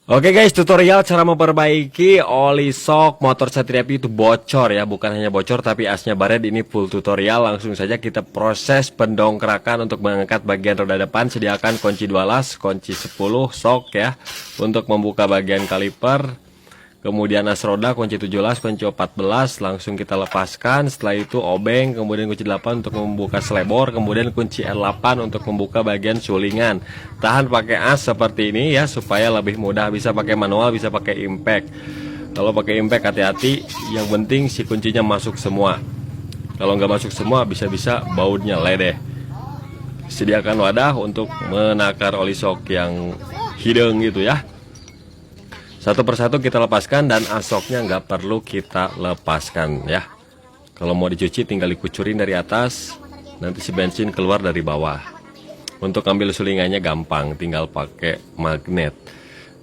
Oke guys, tutorial cara memperbaiki oli shock motor Satria Api itu bocor ya. Bukan hanya bocor tapi asnya baret. Ini full tutorial. Langsung saja kita proses pendongkrakan. Untuk mengangkat bagian roda depan, sediakan kunci 12, kunci 10 shock ya, untuk membuka bagian kaliper. Kemudian as roda kunci 17, kunci 14 langsung kita lepaskan. Setelah itu obeng, kemudian kunci 8 untuk membuka selebor, kemudian kunci R8 untuk membuka bagian sulingan. Tahan pakai as seperti ini ya, supaya lebih mudah. Bisa pakai manual, bisa pakai impact. Kalau pakai impact hati-hati, yang penting si kuncinya masuk semua. Kalau nggak masuk semua, bisa-bisa bautnya ledeh. Sediakan wadah untuk menakar oli shock yang hidung gitu ya. Satu persatu kita lepaskan, dan asoknya nggak perlu kita lepaskan ya. Kalau mau dicuci tinggal dikucurin dari atas, nanti si bensin keluar dari bawah. Untuk ambil sulingannya gampang, tinggal pakai magnet.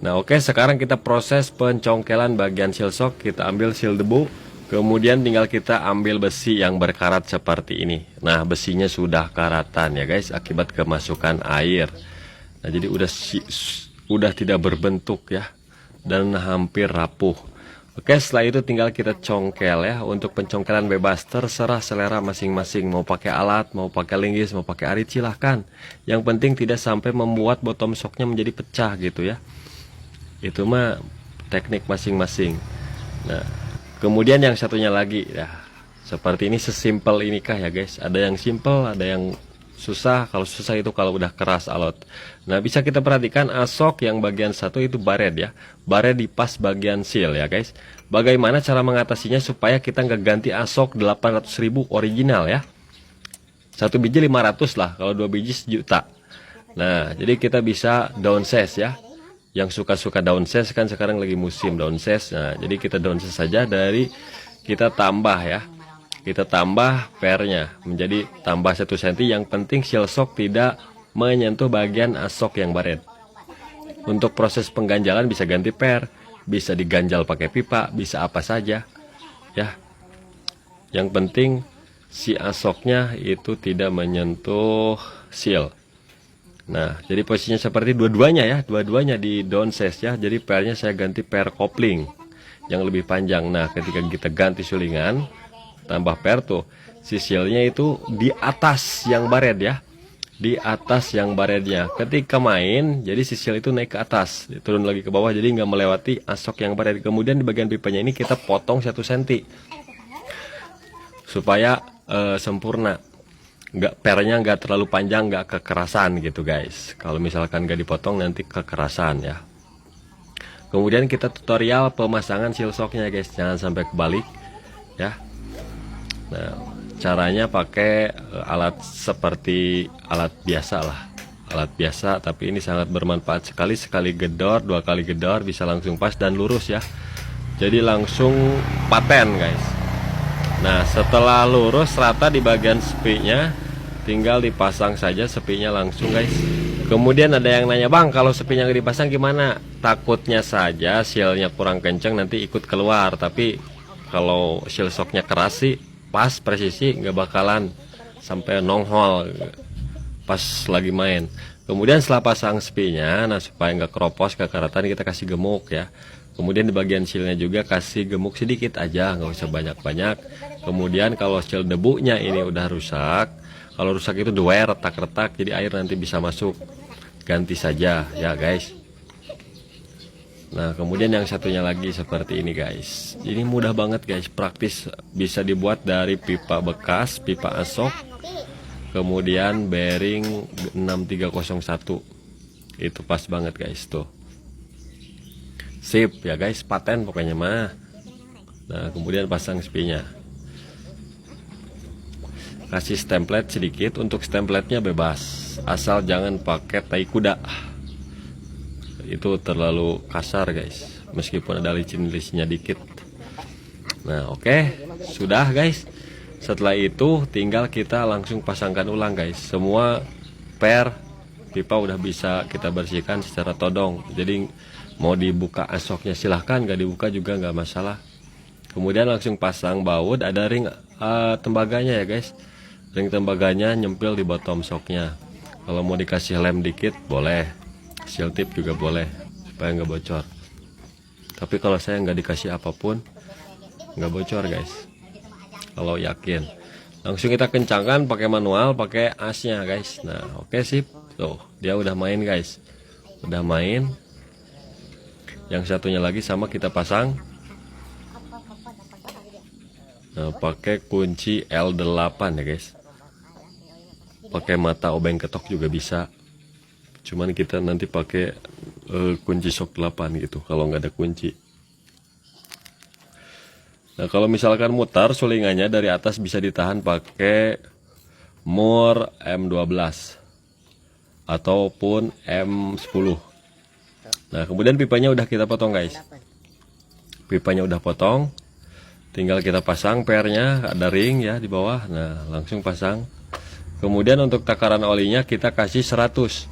Nah oke, sekarang kita proses pencongkelan bagian seal shock. Kita ambil seal debu, kemudian tinggal kita ambil besi yang berkarat seperti ini. Nah besinya sudah karatan ya guys, akibat kemasukan air. Nah jadi udah tidak berbentuk ya, dan hampir rapuh. Oke, setelah itu tinggal kita congkel ya. Untuk pencongkelan bebas, terserah selera masing-masing. Mau pakai alat, mau pakai linggis, mau pakai arit, silahkan. Yang penting tidak sampai membuat bottom shocknya menjadi pecah gitu ya. Itu mah teknik masing-masing. Nah kemudian yang satunya lagi ya, seperti ini. Sesimpel inikah ya guys. Ada yang simple, ada yang susah. Kalau susah itu kalau udah keras alot. Nah bisa kita perhatikan asok yang bagian satu itu baret ya. Baret di pas bagian seal ya guys. Bagaimana cara mengatasinya supaya kita nggak ganti asok 800.000 original ya. Satu biji 500 lah, kalau dua biji 1 juta. Nah jadi kita bisa downsize ya. Yang suka-suka downsize kan sekarang lagi musim downsize. Nah jadi kita downsize saja, dari kita tambah ya. Kita tambah pernya menjadi tambah 1 cm. Yang penting seal shock tidak menyentuh bagian asok yang baret. Untuk proses pengganjalan bisa ganti per, bisa diganjal pakai pipa, bisa apa saja ya. Yang penting si asoknya itu tidak menyentuh seal. Nah jadi posisinya seperti dua-duanya ya, dua-duanya di downsize ya. Jadi pernya saya ganti per kopling yang lebih panjang. Nah ketika kita ganti sulingan tambah per tuh, si sealnya itu di atas yang baret ya, di atas yang baretnya. Ketika main jadi si seal itu naik ke atas, turun lagi ke bawah, jadi nggak melewati asok yang baret. Kemudian di bagian pipanya ini kita potong 1 cm supaya sempurna, pernya nggak terlalu panjang, nggak kekerasan gitu guys. Kalau misalkan nggak dipotong nanti kekerasan ya. Kemudian kita tutorial pemasangan seal shocknya guys, jangan sampai kebalik ya. Nah caranya pakai alat seperti alat biasa lah, alat biasa, tapi ini sangat bermanfaat sekali. Sekali gedor, 2 kali gedor bisa langsung pas dan lurus ya. Jadi langsung paten guys. Nah setelah lurus rata di bagian sepinya, tinggal dipasang saja sepinya langsung guys. Kemudian ada yang nanya, bang kalau sepinya nggak dipasang gimana? Takutnya saja sealnya kurang kenceng nanti ikut keluar. Tapi kalau seal shocknya keras sih pas presisi, nggak bakalan sampai nongol pas lagi main. Kemudian setelah pasang sepinya, nah supaya nggak keropos kekaratan, kita kasih gemuk ya. Kemudian di bagian sealnya juga kasih gemuk sedikit aja, nggak usah banyak-banyak. Kemudian kalau seal debunya ini udah rusak, kalau rusak itu duel retak-retak, jadi air nanti bisa masuk, ganti saja ya guys. Nah kemudian yang satunya lagi seperti ini guys. Ini mudah banget guys, praktis. Bisa dibuat dari pipa bekas, pipa asok, kemudian bearing 6301. Itu pas banget guys tuh. Sip ya guys, paten pokoknya mah. Nah kemudian pasang spinya. Kasih stemplet sedikit. Untuk stempletnya bebas, asal jangan pakai tai kuda, itu terlalu kasar guys, meskipun ada licin-licinnya dikit. Nah oke, sudah guys. Setelah itu tinggal kita langsung pasangkan ulang guys. Semua per pipa udah bisa kita bersihkan secara todong. Jadi mau dibuka asoknya silahkan, nggak dibuka juga nggak masalah. Kemudian langsung pasang baut. Ada ring tembaganya ya guys. Ring tembaganya nyempil di bottom shocknya. Kalau mau dikasih lem dikit boleh, seal tip juga boleh, supaya nggak bocor. Tapi kalau saya nggak dikasih apapun nggak bocor guys. Kalau yakin langsung kita kencangkan pakai manual, pakai asnya guys. Nah oke sip, tuh dia udah main guys, udah main. Yang satunya lagi sama kita pasang. Nah, pakai kunci L8 ya guys. Pakai mata obeng ketok juga bisa. Cuman kita nanti pakai kunci shock 8 gitu kalau nggak ada kunci. Nah, kalau misalkan mutar sulingannya dari atas bisa ditahan pakai mur M12 ataupun M10. Nah, kemudian pipanya udah kita potong guys. Pipanya udah potong. Tinggal kita pasang pernya, ada ring ya di bawah. Nah, langsung pasang. Kemudian untuk takaran olinya kita kasih 100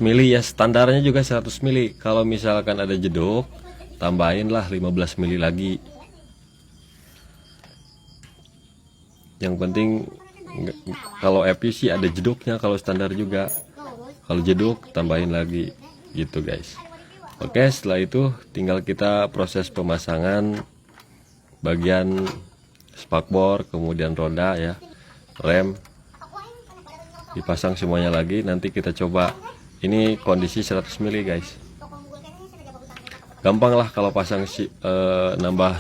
mili ya, standarnya juga 100 mili. Kalau misalkan ada jeduk, tambahin lah 15 mili lagi. Yang penting kalau epi sih ada jeduknya, kalau standar juga. Kalau jeduk tambahin lagi gitu guys. Oke, setelah itu tinggal kita proses pemasangan bagian spakbor, kemudian roda ya, rem, dipasang semuanya lagi. Nanti kita coba. Ini kondisi 100 mili guys. Gampang lah kalau pasang nambah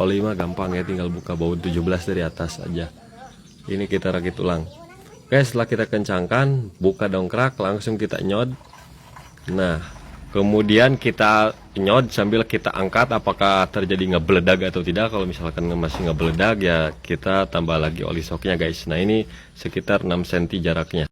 oli mah gampang ya, tinggal buka baut 17 dari atas aja. Ini kita rakit ulang. Oke, setelah kita kencangkan, buka dongkrak, langsung kita nyod. Nah, kemudian kita nyod sambil kita angkat apakah terjadi ngebeledak atau tidak. Kalau misalkan masih ngebeledak ya kita tambah lagi oli shocknya guys. Nah ini sekitar 6 cm jaraknya.